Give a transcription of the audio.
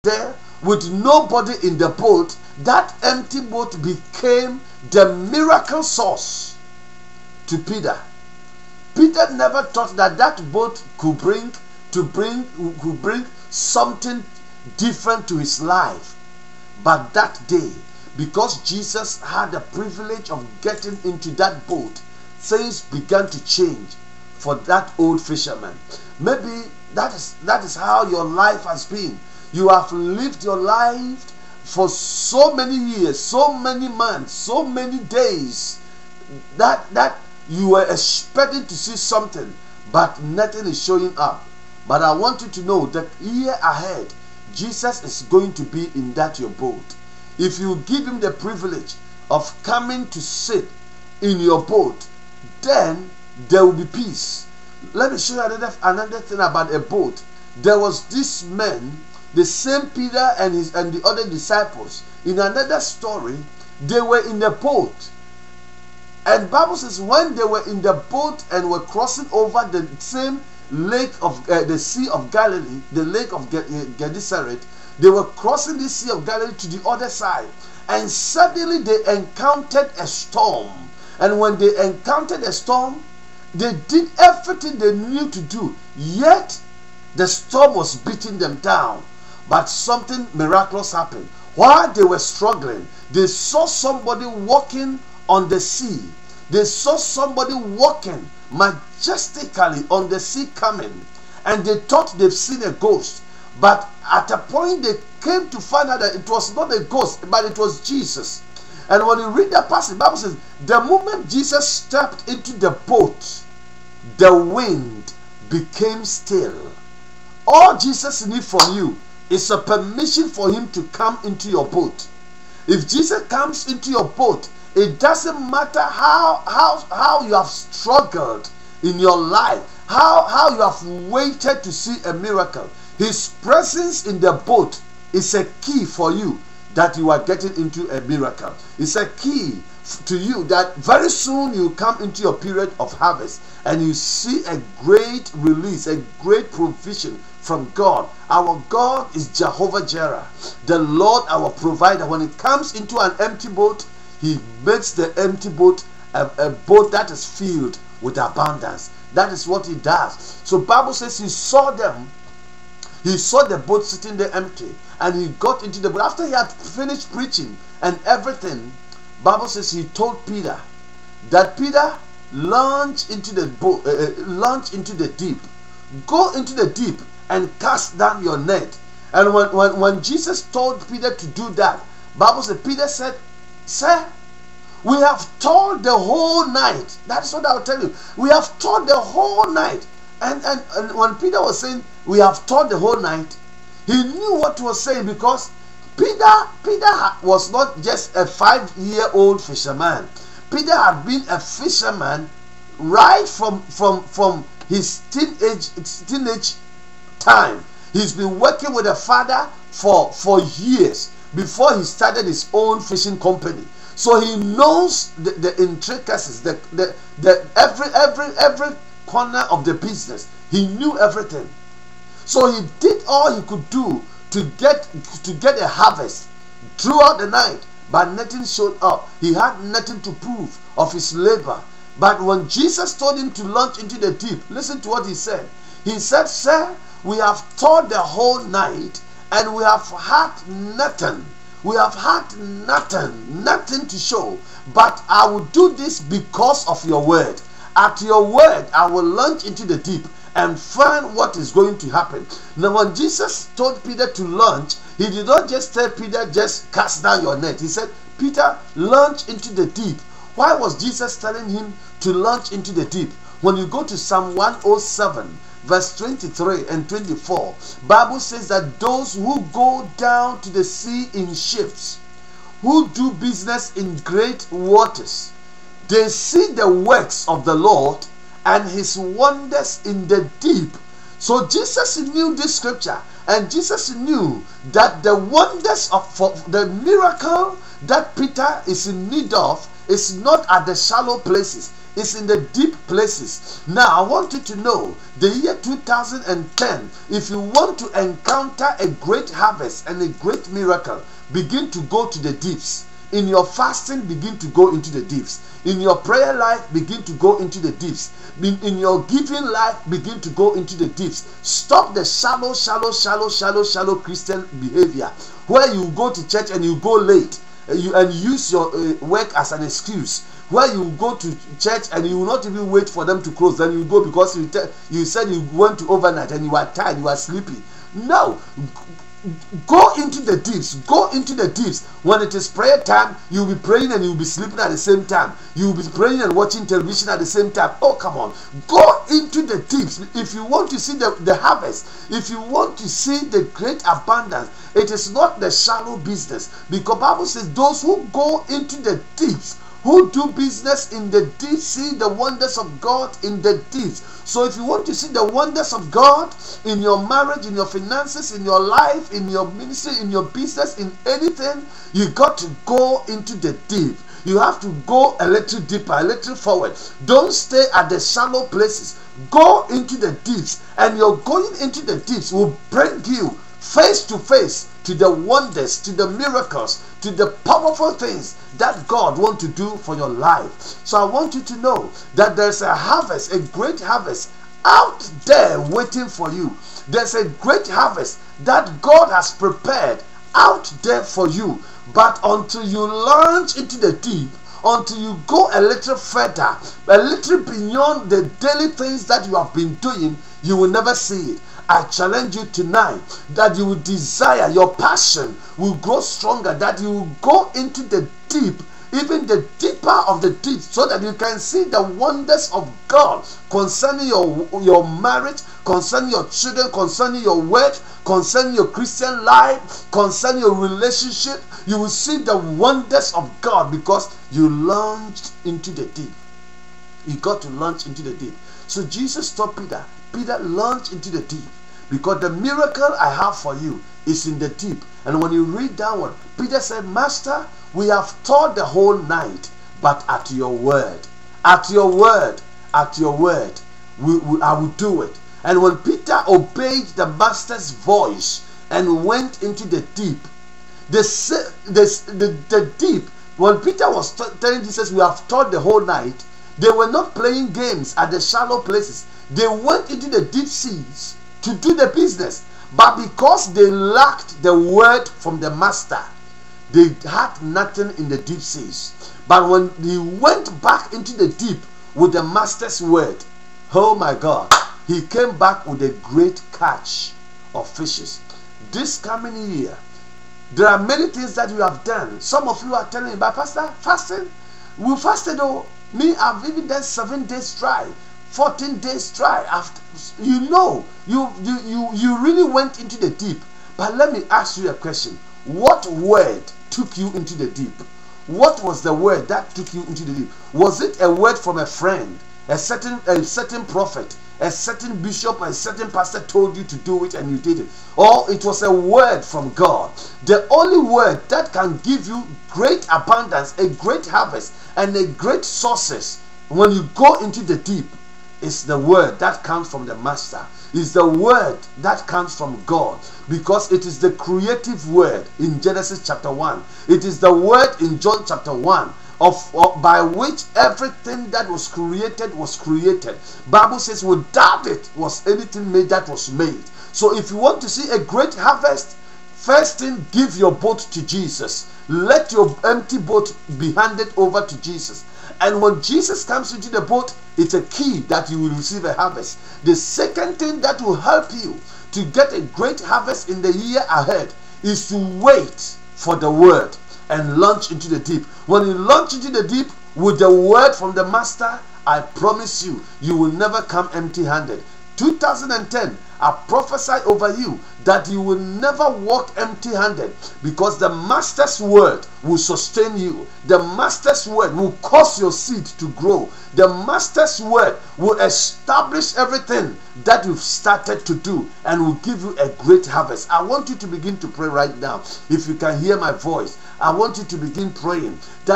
there with nobody in the boat, that empty boat became the miracle source to Peter. Peter never thought that that boat could bring something different to his life. But that day, because Jesus had the privilege of getting into that boat, things began to change for that old fisherman. Maybe that is how your life has been. You have lived your life for so many years, so many months, so many days, that you were expecting to see something, but nothing is showing up. But I want you to know that year ahead, Jesus is going to be in that your boat. If you give him the privilege of coming to sit in your boat, then there will be peace. Let me show you another thing about a boat. There was this man, the same Peter and the other disciples. In another story, they were in the boat. And Bible says when they were in the boat and were crossing over the same lake of the Sea of Galilee, the lake of Gennesaret, they were crossing the Sea of Galilee to the other side. And suddenly they encountered a storm. And when they encountered a storm, they did everything they knew to do. Yet the storm was beating them down. But something miraculous happened. While they were struggling, they saw somebody walking on the sea. They saw somebody walking majestically on the sea coming. And they thought they've seen a ghost. But at a point they came to find out that it was not a ghost, but it was Jesus. And when you read that passage, the Bible says, the moment Jesus stepped into the boat, the wind became still. All Jesus needs from you is a permission for him to come into your boat. If Jesus comes into your boat, it doesn't matter how you have struggled in your life, how you have waited to see a miracle. His presence in the boat is a key for you that you are getting into a miracle. It's a key to you that very soon you come into your period of harvest and you see a great release, a great provision from God. Our God is Jehovah Jireh, the Lord our provider. When it comes into an empty boat, he makes the empty boat a boat that is filled with abundance. That is what he does. So Bible says he saw them. He saw the boat sitting there empty, and he got into the boat. After he had finished preaching and everything, Bible says he told Peter that Peter, launch into the boat, launch into the deep, go into the deep and cast down your net. And when Jesus told Peter to do that, Bible says Peter said, "Sir, we have toiled the whole night." That's what I'll tell you. We have toiled the whole night. And when Peter was saying, "We have toiled the whole night," he knew what he was saying, because Peter was not just a 5-year-old fisherman. Peter had been a fisherman right from his teenage time. He's been working with a father for years before he started his own fishing company. So he knows the intricacies, every corner of the business. He knew everything. So he did all he could do to get a harvest throughout the night, but nothing showed up. He had nothing to prove of his labor. But when Jesus told him to launch into the deep, listen to what he said. He said, "Sir, we have toiled the whole night and we have had nothing. We have had nothing to show. But I will do this because of your word. At your word, I will launch into the deep and find what is going to happen." Now, when Jesus told Peter to launch, he did not just tell Peter, "Just cast down your net." He said, "Peter, launch into the deep." Why was Jesus telling him to launch into the deep? When you go to Psalm 107, verse 23 and 24, Bible says that those who go down to the sea in ships, who do business in great waters, they see the works of the Lord and his wonders in the deep. So Jesus knew this scripture, and Jesus knew that the wonders of the miracle that Peter is in need of It's not at the shallow places. It's in the deep places. Now, I want you to know, the year 2010, if you want to encounter a great harvest and a great miracle, begin to go to the deeps. In your fasting, begin to go into the deeps. In your prayer life, begin to go into the deeps. In your giving life, begin to go into the deeps. Stop the shallow Christian behavior, where you go to church and you go late, and use your work as an excuse. Where you go to church and you will not even wait for them to close, then you go because you said you went to overnight and you are tired, you are sleepy. No, go into the deeps. Go into the deeps. When it is prayer time, you'll be praying and you'll be sleeping at the same time. You'll be praying and watching television at the same time. Oh, come on. Go into the deeps. If you want to see the harvest, if you want to see the great abundance, it is not the shallow business. Because Bible says those who go into the deeps, who do business in the deep, see the wonders of God in the deep. So if you want to see the wonders of God in your marriage, in your finances, in your life, in your ministry, in your business, in anything, you got to go into the deep. You have to go a little deeper, a little forward. Don't stay at the shallow places. Go into the deeps, and your going into the deeps will bring you face to face to the wonders, to the miracles, to the powerful things that God wants to do for your life. So I want you to know that there's a harvest, a great harvest out there waiting for you. There's a great harvest that God has prepared out there for you. But until you launch into the deep, until you go a little further, a little beyond the daily things that you have been doing, you will never see it. I challenge you tonight that you will desire, your passion will grow stronger, that you will go into the deep, even the deeper of the deep, so that you can see the wonders of God concerning your marriage, concerning your children, concerning your work, concerning your Christian life, concerning your relationship. You will see the wonders of God because you launched into the deep. You got to launch into the deep. So Jesus told Peter, Peter, launch into the deep, because the miracle I have for you is in the deep. And when you read downward, Peter said, Master, we have toiled the whole night, but at your word, I will do it. And when Peter obeyed the master's voice and went into the deep, the deep, when Peter was telling Jesus, we have toiled the whole night, they were not playing games at the shallow places. They went into the deep seas to do the business. But because they lacked the word from the master, they had nothing in the deep seas. But when he went back into the deep with the master's word, oh my God, he came back with a great catch of fishes. This coming year, there are many things that you have done. Some of you are telling me, but Pastor, fasting? We fasted, oh. Me, I've even done 7 days dry, 14 days dry. After, you really went into the deep. But let me ask you a question. What word took you into the deep? What was the word that took you into the deep? Was it a word from a friend, a certain prophet, a certain bishop, a certain pastor told you to do it and you did it? Or it was a word from God? The only word that can give you great abundance, a great harvest, and a great sources when you go into the deep is the word that comes from the master. Is the word that comes from God, because it is the creative word in Genesis chapter 1. It is the word in John chapter 1 by which everything that was created was created. Bible says without it was anything made that was made. So if you want to see a great harvest, first thing, give your boat to Jesus. Let your empty boat be handed over to Jesus. And when Jesus comes into the boat, it's a key that you will receive a harvest. The second thing that will help you to get a great harvest in the year ahead is to wait for the word and launch into the deep. When you launch into the deep with the word from the master, I promise you, you will never come empty-handed. 2010, I prophesy over you that you will never walk empty-handed, because the master's word will sustain you. The master's word will cause your seed to grow. The master's word will establish everything that you've started to do and will give you a great harvest. I want you to begin to pray right now. If you can hear my voice, I want you to begin praying that